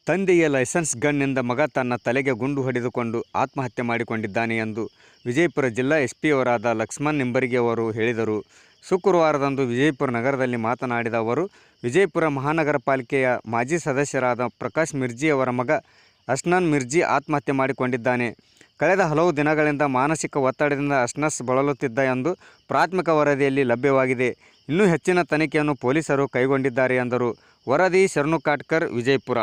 ತಂದೆಯ ಲೈಸೆನ್ಸ್ ಗನ್ನಿಂದ ಮಗ ತನ್ನ ತಲೆಗೆ ಗುಂಡು ಹೊಡೆದುಕೊಂಡು ಆತ್ಮಹತ್ಯೆ ಮಾಡಿಕೊಂಡಿದ್ದಾನೆ ಎಂದು ವಿಜಯಪುರ ಜಿಲ್ಲಾ ಎಸ್ಪಿಯವರಾದ ಲಕ್ಷ್ಮಣ್ ನಿಂಬರ್ಗಿ ಅವರು ಹೇಳಿದರು. ಶುಕ್ರವಾರದಂದು ವಿಜಯಪುರ ನಗರದಲ್ಲಿ ಮಾತನಾಡಿದ ಅವರು, ವಿಜಯಪುರ ಮಹಾನಗರ ಪಾಲಿಕೆಯ ಮಾಜಿ ಸದಸ್ಯರಾದ ಪ್ರಕಾಶ್ ಮಿರ್ಜಿ ಅವರ ಮಗ ಅಸ್ನಾನ್ ಮಿರ್ಜಿ ಆತ್ಮಹತ್ಯೆ ಮಾಡಿಕೊಂಡಿದ್ದಾನೆ. ಕಳೆದ ಹಲವು ದಿನಗಳಿಂದ ಮಾನಸಿಕ ಒತ್ತಡದಿಂದ ಅಸ್ನಾನ್ ಬಳಲುತ್ತಿದ್ದ ಎಂದು ಪ್ರಾಥಮಿಕ ವರದಿಯಲ್ಲಿ ಲಭ್ಯವಾಗಿದೆ. ಇನ್ನೂ ಹೆಚ್ಚಿನ ತನಿಖೆಯನ್ನು ಪೊಲೀಸರು ಕೈಗೊಂಡಿದ್ದಾರೆ ಎಂದರು. ವರದಿ ಶರಣು ಕಾಟ್ಕರ್, ವಿಜಯಪುರ.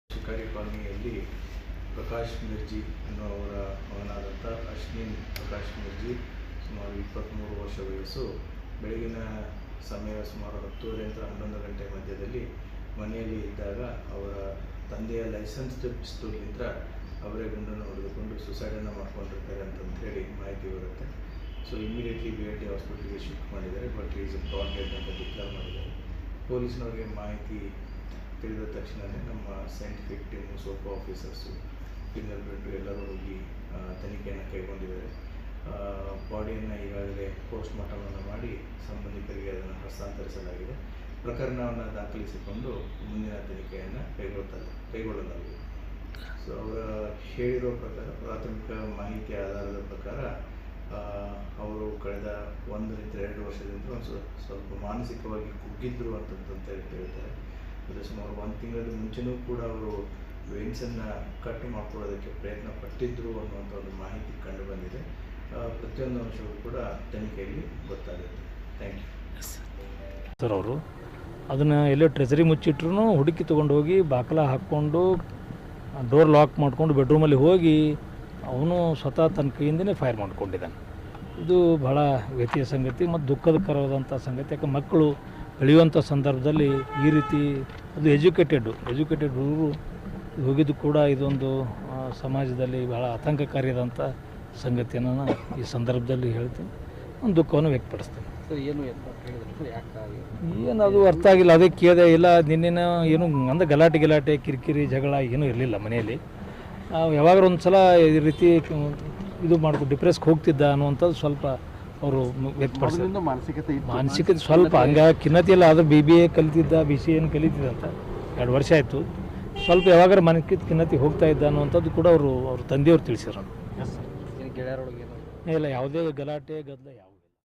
ಶಿಕಾರಿ ಕಾಲೋನಿಯಲ್ಲಿ ಪ್ರಕಾಶ್ ಮಿರ್ಜಿ ಅನ್ನುವರ ಮಗನಾದಂಥ ಅಶ್ವಿನ್ ಪ್ರಕಾಶ್ ಮಿರ್ಜಿ ಸುಮಾರು 23 ವರ್ಷ ವಯಸ್ಸು. ಬೆಳಗಿನ ಸಮಯ ಸುಮಾರು 10:30ರಿಂದ 11 ಗಂಟೆ ಮಧ್ಯದಲ್ಲಿ ಮನೆಯಲ್ಲಿ ಇದ್ದಾಗ ಅವರ ತಂದೆಯ ಲೈಸೆನ್ಸ್ ಪಿಸ್ತೂಲ್ನಿಂದ ಅವರೇ ಗುಂಡನ್ನು ಹೊಡೆದುಕೊಂಡು ಸುಸೈಡನ್ನು ಮಾಡ್ಕೊಂಡಿರ್ತಾರೆ ಅಂತಂತ ಹೇಳಿ ಮಾಹಿತಿ ಬರುತ್ತೆ. ಸೊ ಇಮಿಡಿಯೇಟ್ಲಿ BLT ಹಾಸ್ಪಿಟಲ್ಗೆ ಶಿಫ್ಟ್ ಮಾಡಿದ್ದಾರೆ. ಬಟ್ ಈಸ್ ಬ್ರಾಡ್ ಡೆಡ್ ಅಂತ ಡಿಕ್ಲೇರ್ ಮಾಡಿದ್ದಾರೆ. ಪೊಲೀಸ್ನವ್ರಿಗೆ ಮಾಹಿತಿ ತಿಳಿದ ತಕ್ಷಣವೇ ನಮ್ಮ scientific team, sofa officers, finger print ಎಲ್ಲರೂ ಹೋಗಿ ತನಿಖೆಯನ್ನು ಕೈಗೊಂಡಿದ್ದಾರೆ. ಬಾಡಿಯನ್ನು ಈಗಾಗಲೇ ಪೋಸ್ಟ್ ಮಾರ್ಟಮನ್ನು ಮಾಡಿ ಸಂಬಂಧಿಕರಿಗೆ ಅದನ್ನು ಹಸ್ತಾಂತರಿಸಲಾಗಿದೆ. ಪ್ರಕರಣವನ್ನು ದಾಖಲಿಸಿಕೊಂಡು ಮುಂದಿನ ತನಿಖೆಯನ್ನು ಕೈಗೊಳ್ಳಲಾಗಿದೆ. ಸೊ ಅವರ ಹೇಳಿರೋ ಪ್ರಕಾರ, ಪ್ರಾಥಮಿಕ ಮಾಹಿತಿ ಆಧಾರದ ಪ್ರಕಾರ ಅವರು ಕಳೆದ 1 ರಿಂದ 2 ವರ್ಷದಿಂದ ಸ್ವಲ್ಪ ಮಾನಸಿಕವಾಗಿ ಕುಗ್ಗಿದ್ರು ಅಂತ ಹೇಳ್ತಾರೆ. ಅದು ಸುಮಾರು 1 ತಿಂಗಳ ಮುಂಚೆನೂ ಕೂಡ ಅವರು ವೇನ್ಸನ್ನು ಕಟ್ ಮಾಡ್ಕೊಳ್ಳೋದಕ್ಕೆ ಪ್ರಯತ್ನ ಪಟ್ಟಿದ್ರು ಅನ್ನುವಂಥ ಒಂದು ಮಾಹಿತಿ ಕಂಡು ಬಂದಿದೆ. ಪ್ರತಿಯೊಂದು ಅಂಶವೂ ಕೂಡ ತನಿಖೆಯಲ್ಲಿ ಗೊತ್ತಾಗುತ್ತೆ. Thank you sir. ಅವರು ಅದನ್ನು ಎಲ್ಲೋ ಟ್ರೆಜರಿ ಮುಚ್ಚಿಟ್ರು ಹುಡುಕಿ ತೊಗೊಂಡು ಹೋಗಿ ಬಾಕಲ ಹಾಕ್ಕೊಂಡು ಡೋರ್ ಲಾಕ್ ಮಾಡಿಕೊಂಡು ಬೆಡ್ರೂಮಲ್ಲಿ ಹೋಗಿ ಅವನು ಸ್ವತಃ ತನ್ನ ಕೈಯಿಂದನೇ ಫೈರ್ ಮಾಡಿಕೊಂಡಿದ್ದಾನೆ. ಇದು ಭಾಳ ವ್ಯಥೆಯ ಸಂಗತಿ ಮತ್ತು ದುಃಖಕರವಾದಂಥ ಸಂಗತಿ. ಯಾಕೆ ಮಕ್ಕಳು ಬೆಳೆಯುವಂಥ ಸಂದರ್ಭದಲ್ಲಿ ಈ ರೀತಿ ಅದು ಎಜುಕೇಟೆಡ್ ಹುಡುಗರು ಹೋಗಿದ್ದು ಕೂಡ ಇದೊಂದು ಸಮಾಜದಲ್ಲಿ ಭಾಳ ಆತಂಕಕಾರಿಯಾದಂಥ ಸಂಗತಿಯನ್ನು ಈ ಸಂದರ್ಭದಲ್ಲಿ ಹೇಳ್ತೀನಿ. ಒಂದು ದುಃಖವನ್ನು ವ್ಯಕ್ತಪಡಿಸ್ತೇನೆ. ಏನು ಅದು ಅರ್ಥ ಆಗಿಲ್ಲ. ಅದೇ ಕೇಳಿದೆ ಇಲ್ಲ, ನಿನ್ನೆನ ಏನು ಅಂದ್ರೆ ಗಲಾಟೆ ಕಿರಿಕಿರಿ ಜಗಳ ಏನೂ ಇರಲಿಲ್ಲ ಮನೆಯಲ್ಲಿ. ಯಾವಾಗಾರ ಒಂದು ಸಲ ಈ ರೀತಿ ಇದು ಮಾಡ್ಕೊಂಡು ಡಿಪ್ರೆಸ್ಗೆ ಹೋಗ್ತಿದ್ದ ಅನ್ನುವಂಥದ್ದು ಸ್ವಲ್ಪ ಅವರು ವ್ಯಕ್ತಪಡಿಸಿದ್ರು. ಮಾನಸಿಕತೆ ಸ್ವಲ್ಪ ಖಿನ್ನತೆ ಇಲ್ಲ. ಅದು BBA ಕಲಿತಿದ್ದ, BCA ಕಲಿತಿದ್ದ ಅಂತ 2 ವರ್ಷ ಆಯಿತು. ಸ್ವಲ್ಪ ಯಾವಾಗಾರ ಖಿನ್ನತೆ ಹೋಗ್ತಾ ಇದ್ದ ಅನ್ನುವಂಥದ್ದು ಕೂಡ ಅವ್ರ ತಂದೆಯವ್ರು ತಿಳಿಸಿದ್ರು. ಇಲ್ಲ ಯಾವುದೇ ಗಲಾಟೆ ಗದ್ದಲ ಯಾವ